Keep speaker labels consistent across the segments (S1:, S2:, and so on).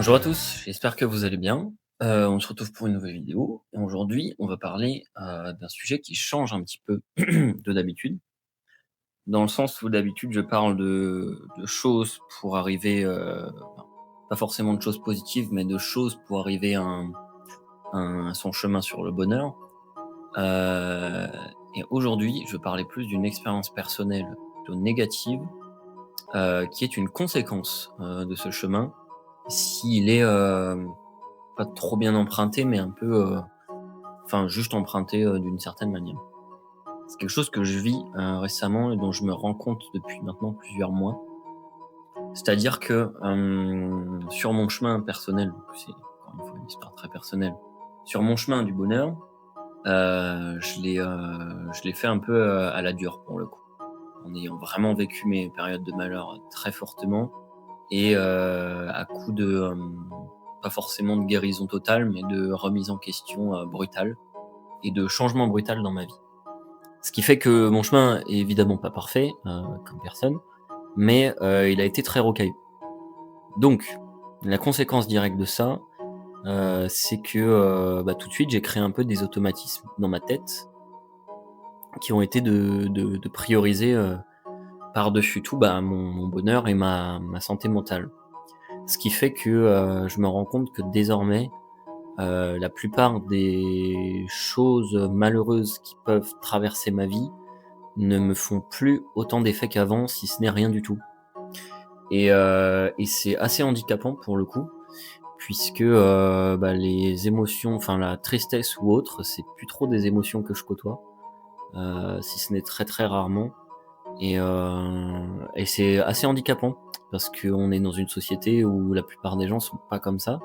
S1: Bonjour à tous, j'espère que vous allez bien. On se retrouve pour une nouvelle vidéo et aujourd'hui, on va parler, d'un sujet qui change un petit peu de d'habitude. Dans le sens où d'habitude, je parle de choses pour arriver, pas forcément de choses positives, mais de choses pour arriver à son chemin sur le bonheur. Heu et aujourd'hui, je veux parler plus d'une expérience personnelle plutôt négative, qui est une conséquence, de ce chemin. S'il est, pas trop bien emprunté, mais un peu, enfin juste emprunté, d'une certaine manière. C'est quelque chose que je vis, récemment et dont je me rends compte depuis maintenant plusieurs mois. C'est-à-dire que, sur mon chemin personnel, donc c'est encore une fois une histoire très personnelle. Sur mon chemin du bonheur, je l'ai fait un peu, à la dure pour le coup. En ayant vraiment vécu mes périodes de malheur, très fortement et à coup de, pas forcément de guérison totale, mais de remise en question, brutale et de changement brutal dans ma vie. Ce qui fait que mon chemin est évidemment pas parfait, comme personne, mais il a été très rocailleux. Donc la conséquence directe de ça, c'est que, bah, tout de suite, j'ai créé un peu des automatismes dans ma tête qui ont été de prioriser, par-dessus tout, bah, mon bonheur et ma santé mentale. Ce qui fait que, je me rends compte que désormais, la plupart des choses malheureuses qui peuvent traverser ma vie ne me font plus autant d'effet qu'avant, si ce n'est rien du tout. Et c'est assez handicapant pour le coup, puisque, bah, les émotions, enfin la tristesse ou autre, c'est plus trop des émotions que je côtoie, si ce n'est très, très rarement. Et c'est assez handicapant parce qu'on est dans une société où la plupart des gens sont pas comme ça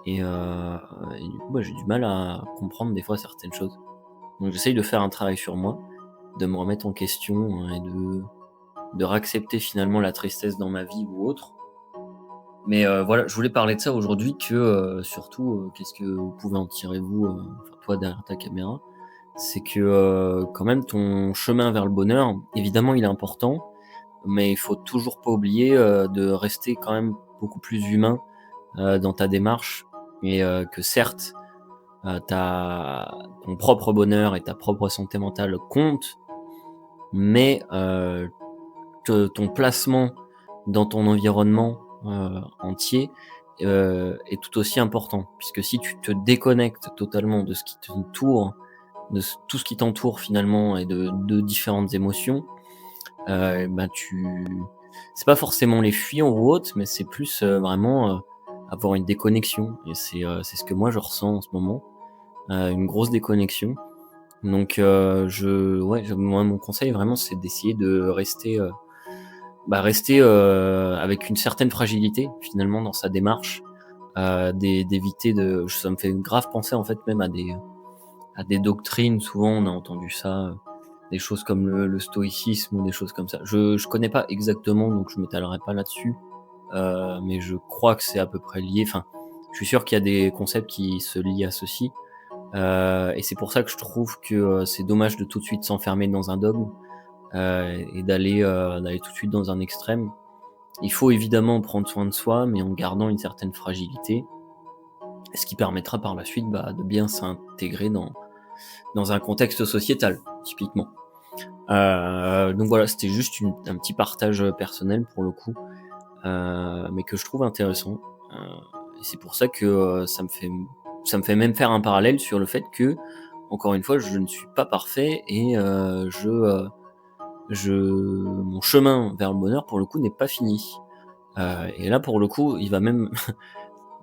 S1: et du coup, bah, j'ai du mal à comprendre des fois certaines choses. Donc j'essaye de faire un travail sur moi, de me remettre en question, et de réaccepter finalement la tristesse dans ma vie ou autre. Mais voilà, je voulais parler de ça aujourd'hui que, surtout, qu'est-ce que vous pouvez en tirer vous, enfin toi derrière ta caméra? C'est que, quand même ton chemin vers le bonheur, évidemment il est important, mais il faut toujours pas oublier, de rester quand même beaucoup plus humain, dans ta démarche et que certes, ta ton propre bonheur et ta propre santé mentale comptent, mais te ton placement dans ton environnement, entier, est tout aussi important. Puisque si tu te déconnectes totalement de ce qui t'entoure, tout ce qui t'entoure finalement et de différentes émotions, bah, c'est pas forcément les fuir ou autre, mais c'est plus, vraiment, avoir une déconnexion et c'est ce que moi je ressens en ce moment, une grosse déconnexion. Donc moi mon conseil vraiment c'est d'essayer de rester, rester, avec une certaine fragilité finalement dans sa démarche, d'éviter de ça me fait grave penser en fait même à des doctrines. Souvent on a entendu ça, des choses comme le stoïcisme ou des choses comme ça. Je connais pas exactement donc je m'étalerai pas là-dessus, mais je crois que c'est à peu près lié. Enfin, je suis sûr qu'il y a des concepts qui se lient à ceci, et c'est pour ça que je trouve que, c'est dommage de tout de suite s'enfermer dans un dogme, et d'aller tout de suite dans un extrême. Il faut évidemment prendre soin de soi, mais en gardant une certaine fragilité, ce qui permettra par la suite, bah, de bien s'intégrer dans un contexte sociétal, typiquement. Donc voilà, c'était juste un petit partage, personnel pour le coup, mais que je trouve intéressant. Heu et c'est pour ça que, ça me fait même faire un parallèle sur le fait que, encore une fois, je ne suis pas parfait et mon chemin vers le bonheur, pour le coup, n'est pas fini. Et là, pour le coup, il va même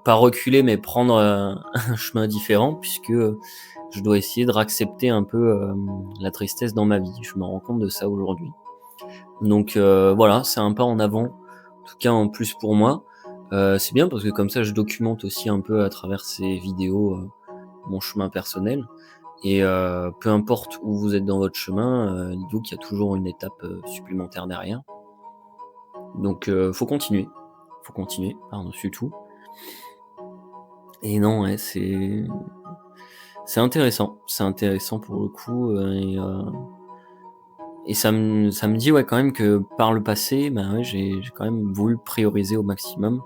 S1: pas reculer, mais prendre, un chemin différent puisque, je dois essayer de réaccepter un peu, la tristesse dans ma vie. Je me rends compte de ça aujourd'hui. Donc voilà, c'est un pas en avant, en tout cas en plus pour moi. C'est bien parce que comme ça je documente aussi un peu à travers ces vidéos, mon chemin personnel et peu importe où vous êtes dans votre chemin, dites-vous qu'il y a toujours une étape, supplémentaire derrière. Donc faut continuer par-dessus tout et non, ouais, c'est intéressant pour le coup, et ça me dit, ouais, quand même que par le passé, bah, ouais, j'ai quand même voulu prioriser au maximum,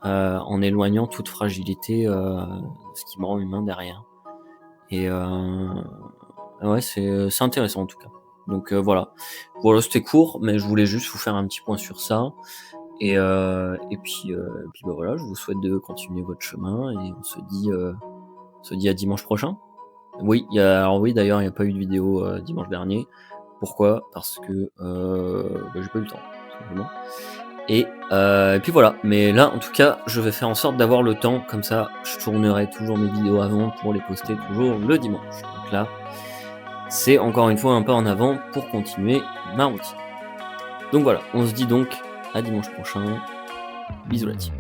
S1: en éloignant toute fragilité, ce qui me rend humain derrière. Et ouais, c'est intéressant en tout cas. Donc voilà. Voilà, c'était court, mais je voulais juste vous faire un petit point sur ça. Et puis bah, voilà, je vous souhaite de continuer votre chemin et on se dit à dimanche prochain. Oui, alors oui, d'ailleurs, il y a pas eu de vidéo, dimanche dernier. Pourquoi? Parce que, bah, j'ai pas eu le temps, tout simplement. Et puis voilà. Mais là, en tout cas, je vais faire en sorte d'avoir le temps, comme ça, je tournerai toujours mes vidéos avant pour les poster toujours le dimanche. Donc là, c'est encore une fois un pas en avant pour continuer ma routine. Donc voilà, on se dit donc à dimanche prochain. Bisous la team.